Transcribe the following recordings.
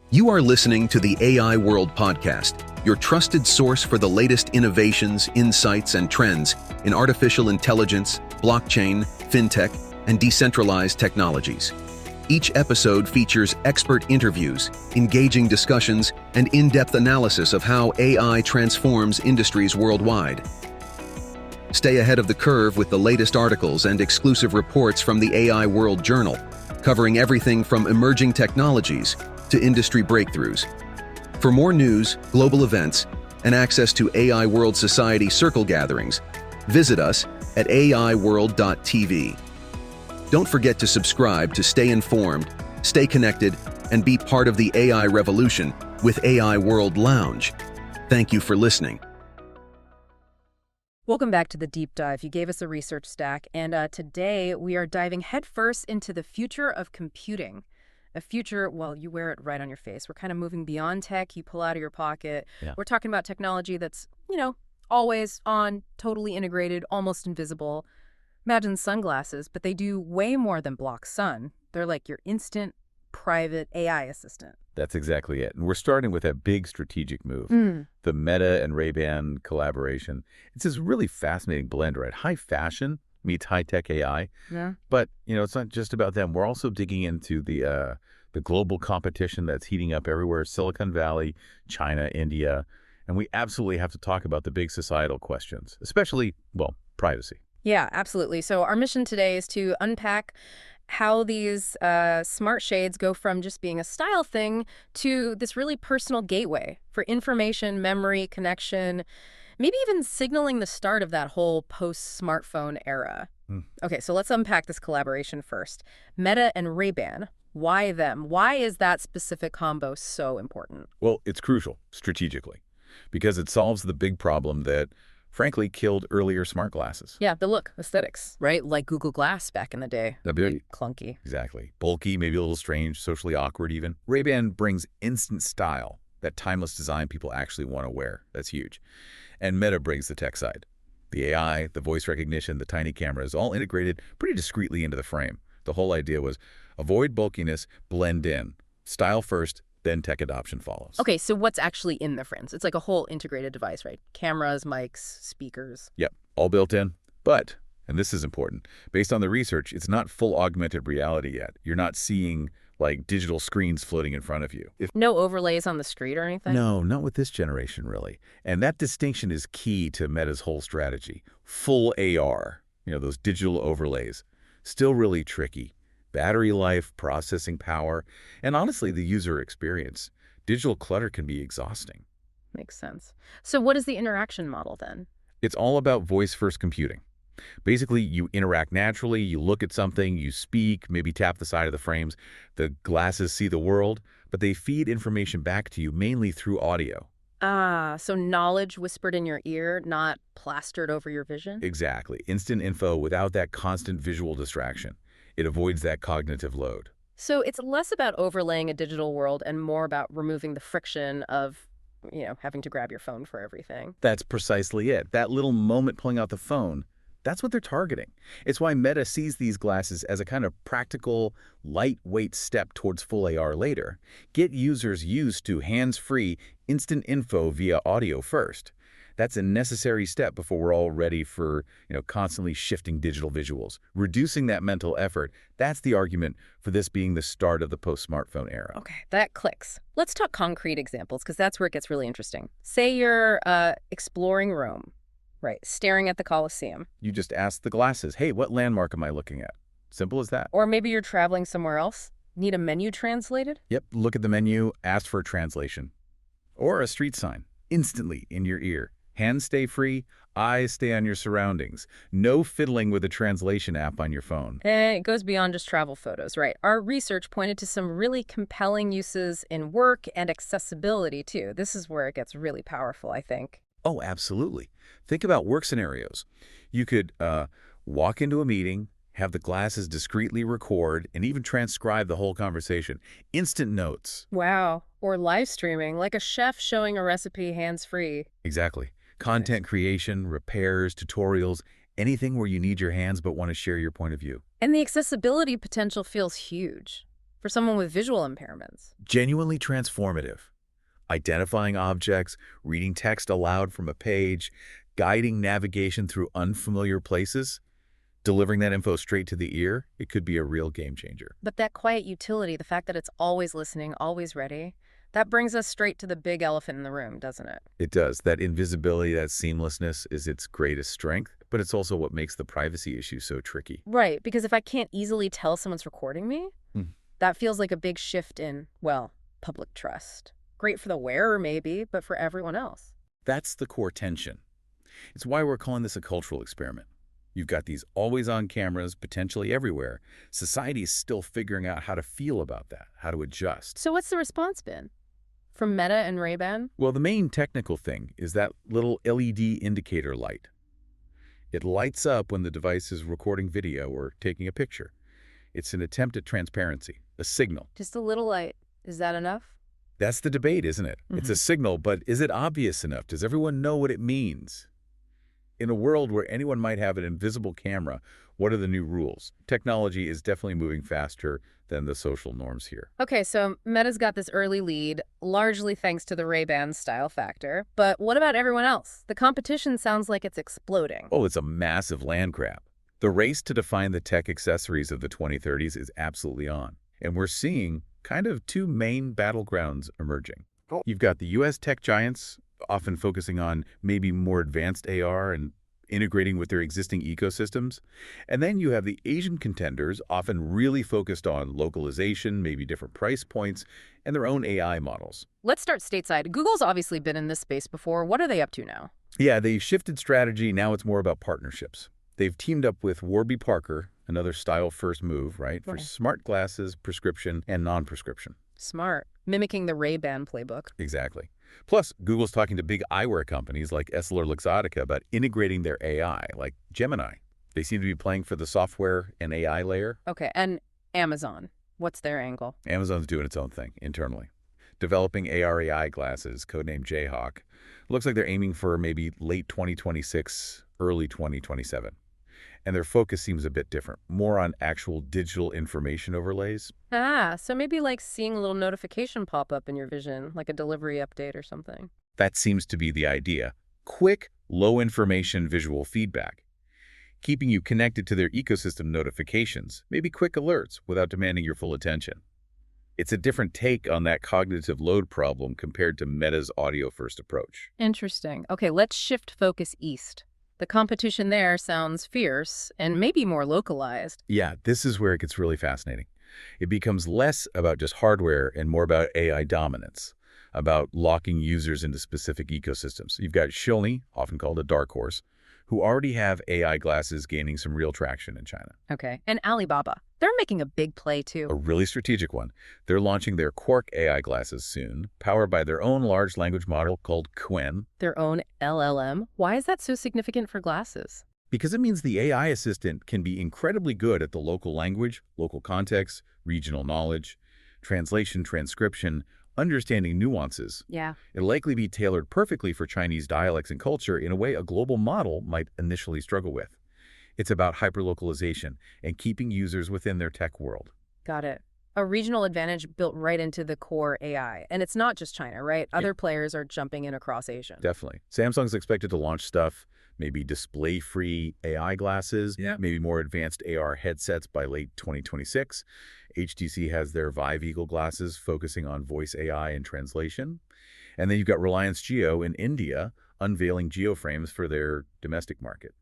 You are listening to the AI World Podcast, your trusted source for the latest innovations, insights, and trends in artificial intelligence, blockchain, fintech, and decentralized technologies. Each episode features expert interviews, engaging discussions, and in-depth analysis of how AI transforms industries worldwide. Stay ahead of the curve with the latest articles and exclusive reports from the AI World Journal, covering everything from emerging technologies to industry breakthroughs. For more news, global events, and access to AI World Society circle gatherings, visit us at aiworld.tv. Don't forget to subscribe to stay informed, stay connected, and be part of the AI revolution with AI World Lounge. Thank you for listening. Welcome back to The Deep Dive. You gave us a research stack, and today we are diving headfirst into the future of computing. A future, well, you wear it right on your face. We're kind of moving beyond tech, you pull out of your pocket. Yeah. We're talking about technology that's, always on, totally integrated, almost invisible. Imagine sunglasses, but they do way more than block sun. They're like your instant, private AI assistant. That's exactly it. And we're starting with a big strategic move, the Meta and Ray-Ban collaboration. It's this really fascinating blend, right? High fashion meets high-tech AI. Yeah. But, it's not just about them. We're also digging into the global competition that's heating up everywhere, Silicon Valley, China, India. And we absolutely have to talk about the big societal questions, especially, privacy. Yeah, absolutely. So our mission today is to unpack how these smart shades go from just being a style thing to this really personal gateway for information, memory, connection, maybe even signaling the start of that whole post-smartphone era. Okay, so let's unpack this collaboration first. Meta and Ray-Ban, why them? Why is that specific combo so important? Well, it's crucial strategically because it solves the big problem that frankly killed earlier smart glasses. Yeah, the look, aesthetics, right? Like Google Glass back in the day. Clunky. Exactly. Bulky, maybe a little strange, socially awkward even. Ray-Ban brings instant style, that timeless design people actually want to wear. That's huge. And Meta brings the tech side. The AI, the voice recognition, the tiny cameras, all integrated pretty discreetly into the frame. The whole idea was avoid bulkiness, blend in. Style first, then tech adoption follows. Okay, so what's actually in the frames? It's like a whole integrated device, right? Cameras, mics, speakers. Yep, all built in. But, and this is important, based on the research, it's not full augmented reality yet. You're not seeing like digital screens floating in front of you. No overlays on the street or anything? No, not with this generation, really. And that distinction is key to Meta's whole strategy. Full AR, those digital overlays, still really tricky. Battery life, processing power, and honestly, the user experience. Digital clutter can be exhausting. Makes sense. So what is the interaction model then? It's all about voice-first computing. Basically, you interact naturally, you look at something, you speak, maybe tap the side of the frames. The glasses see the world, but they feed information back to you mainly through audio. So knowledge whispered in your ear, not plastered over your vision? Exactly. Instant info without that constant visual distraction. It avoids that cognitive load. So it's less about overlaying a digital world and more about removing the friction of, having to grab your phone for everything. That's precisely it. That little moment pulling out the phone, that's what they're targeting. It's why Meta sees these glasses as a kind of practical, lightweight step towards full AR later. Get users used to hands-free, instant info via audio first. That's a necessary step before we're all ready for, constantly shifting digital visuals. Reducing that mental effort, that's the argument for this being the start of the post-smartphone era. Okay, that clicks. Let's talk concrete examples, because that's where it gets really interesting. Say you're exploring Rome, right, staring at the Colosseum. You just ask the glasses, hey, what landmark am I looking at? Simple as that. Or maybe you're traveling somewhere else. Need a menu translated? Yep, look at the menu, ask for a translation. Or a street sign, instantly in your ear. Hands stay free, eyes stay on your surroundings. No fiddling with a translation app on your phone. And it goes beyond just travel photos, right? Our research pointed to some really compelling uses in work and accessibility, too. This is where it gets really powerful, I think. Oh, absolutely. Think about work scenarios. You could walk into a meeting, have the glasses discreetly record, and even transcribe the whole conversation. Instant notes. Wow. Or live streaming, like a chef showing a recipe hands-free. Exactly. Content creation, repairs, tutorials, anything where you need your hands but want to share your point of view. And the accessibility potential feels huge. for someone with visual impairments. Genuinely transformative. Identifying objects, reading text aloud from a page, guiding navigation through unfamiliar places, delivering that info straight to the ear, it could be a real game changer. But that quiet utility, the fact that it's always listening, always ready, that brings us straight to the big elephant in the room, doesn't it? It does. That invisibility, that seamlessness is its greatest strength, but it's also what makes the privacy issue so tricky. Right, because if I can't easily tell someone's recording me, that feels like a big shift in, well, public trust. Great for the wearer, maybe, but for everyone else. That's the core tension. It's why we're calling this a cultural experiment. You've got these always-on cameras potentially everywhere. Society is still figuring out how to feel about that, how to adjust. So what's the response been? From Meta and Ray-Ban? Well, the main technical thing is that little LED indicator light. It lights up when the device is recording video or taking a picture. It's an attempt at transparency, a signal. Just a little light. Is that enough? That's the debate, isn't it? It's a signal, but is it obvious enough? Does everyone know what it means? In a world where anyone might have an invisible camera, what are the new rules? Technology is definitely moving faster than the social norms here. Okay, so Meta's got this early lead, largely thanks to the Ray-Ban style factor. But what about everyone else? The competition sounds like it's exploding. Oh, it's a massive land grab. The race to define the tech accessories of the 2030s is absolutely on. And we're seeing kind of two main battlegrounds emerging. You've got the U.S. tech giants, often focusing on maybe more advanced AR and integrating with their existing ecosystems. And then you have the Asian contenders, often really focused on localization, maybe different price points, and their own AI models. Let's start stateside. Google's obviously been in this space before. What are they up to now? Yeah, they shifted strategy. Now it's more about partnerships. They've teamed up with Warby Parker, another style-first move, right, for smart glasses, prescription, and non-prescription. Smart. Mimicking the Ray-Ban playbook. Exactly. Plus, Google's talking to big eyewear companies like EssilorLuxottica about integrating their AI, like Gemini. They seem to be playing for the software and AI layer. Okay, and Amazon. What's their angle? Amazon's doing its own thing internally. Developing AR/AI glasses, codenamed Jayhawk. Looks like they're aiming for maybe late 2026, early 2027. And their focus seems a bit different, more on actual digital information overlays. Ah, so maybe like seeing a little notification pop up in your vision, like a delivery update or something. That seems to be the idea. Quick, low-information visual feedback. Keeping you connected to their ecosystem notifications, maybe quick alerts without demanding your full attention. It's a different take on that cognitive load problem compared to Meta's audio-first approach. Interesting. Okay, let's shift focus east. The competition there sounds fierce and maybe more localized. Yeah, this is where it gets really fascinating. It becomes less about just hardware and more about AI dominance, about locking users into specific ecosystems. You've got Xiaomi, often called a dark horse, who already have AI glasses gaining some real traction in China. Okay, and Alibaba. They're making a big play too. A really strategic one. They're launching their Quark AI glasses soon, powered by their own large language model called Qwen. Their own LLM? Why is that so significant for glasses? Because it means the AI assistant can be incredibly good at the local language, local context, regional knowledge, translation, transcription, understanding nuances. Yeah. It'll likely be tailored perfectly for Chinese dialects and culture in a way a global model might initially struggle with. It's about hyperlocalization and keeping users within their tech world. Got it. A regional advantage built right into the core AI. And it's not just China, right? Other players are jumping in across Asia. Definitely. Samsung's expected to launch stuff, maybe display-free AI glasses, maybe more advanced AR headsets by late 2026. HTC has their Vive Eagle glasses focusing on voice AI and translation. And then you've got Reliance Jio in India unveiling Jio frames for their domestic market.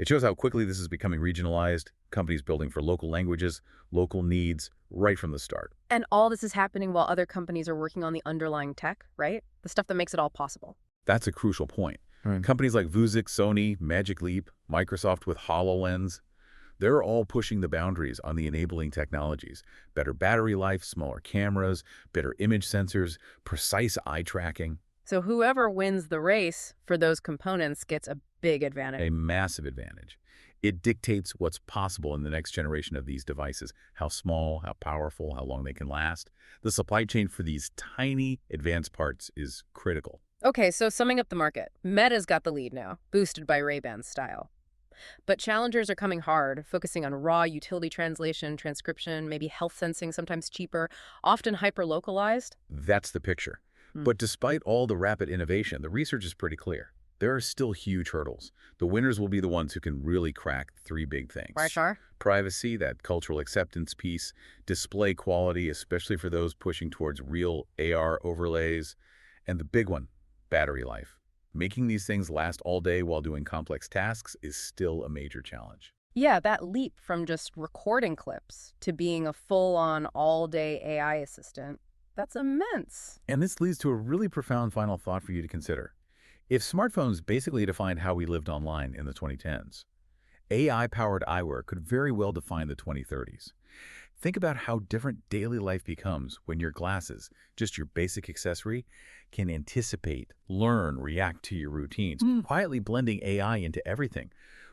It shows how quickly this is becoming regionalized, companies building for local languages, local needs, right from the start. And all this is happening while other companies are working on the underlying tech, right? The stuff that makes it all possible. That's a crucial point. Companies like Vuzix, Sony, Magic Leap, Microsoft with HoloLens, they're all pushing the boundaries on the enabling technologies. Better battery life, smaller cameras, better image sensors, precise eye tracking. So whoever wins the race for those components gets a big advantage. A massive advantage. It dictates what's possible in the next generation of these devices, how small, how powerful, how long they can last. The supply chain for these tiny advanced parts is critical. Okay, so summing up the market, Meta's got the lead now, boosted by Ray-Ban style. But challengers are coming hard, focusing on raw utility translation, transcription, maybe health sensing, sometimes cheaper, often hyper-localized. That's the picture. But despite all the rapid innovation, the research is pretty clear. There are still huge hurdles. The winners will be the ones who can really crack three big things. Right, Char? Privacy, that cultural acceptance piece, display quality, especially for those pushing towards real AR overlays, and the big one, battery life. Making these things last all day while doing complex tasks is still a major challenge. Yeah, that leap from just recording clips to being a full-on all-day AI assistant, that's immense. And this leads to a really profound final thought for you to consider. If smartphones basically defined how we lived online in the 2010s, AI-powered eyewear could very well define the 2030s. Think about how different daily life becomes when your glasses, just your basic accessory, can anticipate, learn, react to your routines, quietly blending AI into everything.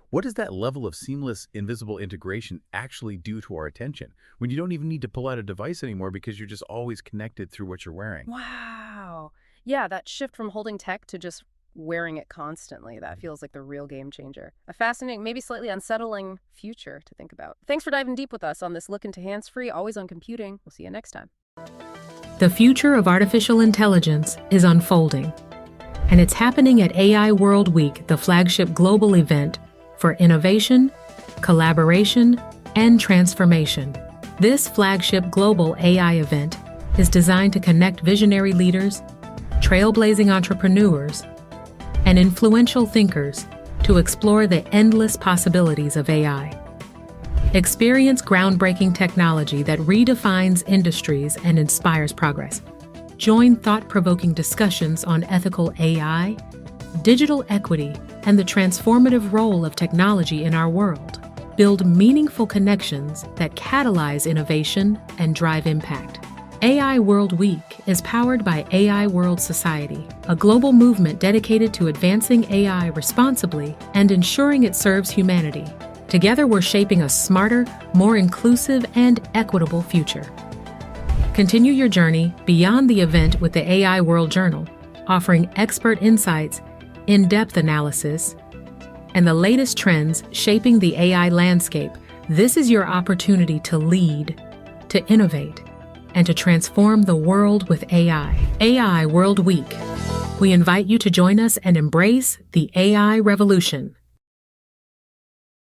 What does that level of seamless, invisible integration actually do to our attention when you don't even need to pull out a device anymore because you're just always connected through what you're wearing? Wow. Yeah, that shift from holding tech to just wearing it constantly, that feels like the real game changer. A fascinating, maybe slightly unsettling future to think about. Thanks for diving deep with us on this look into hands-free, always on computing. We'll see you next time. The future of artificial intelligence is unfolding, and it's happening at AI World Week, the flagship global event for innovation, collaboration, and transformation. This flagship global AI event is designed to connect visionary leaders, trailblazing entrepreneurs, and influential thinkers to explore the endless possibilities of AI. Experience groundbreaking technology that redefines industries and inspires progress. Join thought-provoking discussions on ethical AI, digital equity, and the transformative role of technology in our world. Build meaningful connections that catalyze innovation and drive impact. AI World Week is powered by AI World Society, a global movement dedicated to advancing AI responsibly and ensuring it serves humanity. Together, we're shaping a smarter, more inclusive, and equitable future. Continue your journey beyond the event with the AI World Journal, offering expert insights, in-depth analysis, and the latest trends shaping the AI landscape. This is your opportunity to lead, to innovate, and to transform the world with AI. AI World Week. We invite you to join us and embrace the AI revolution.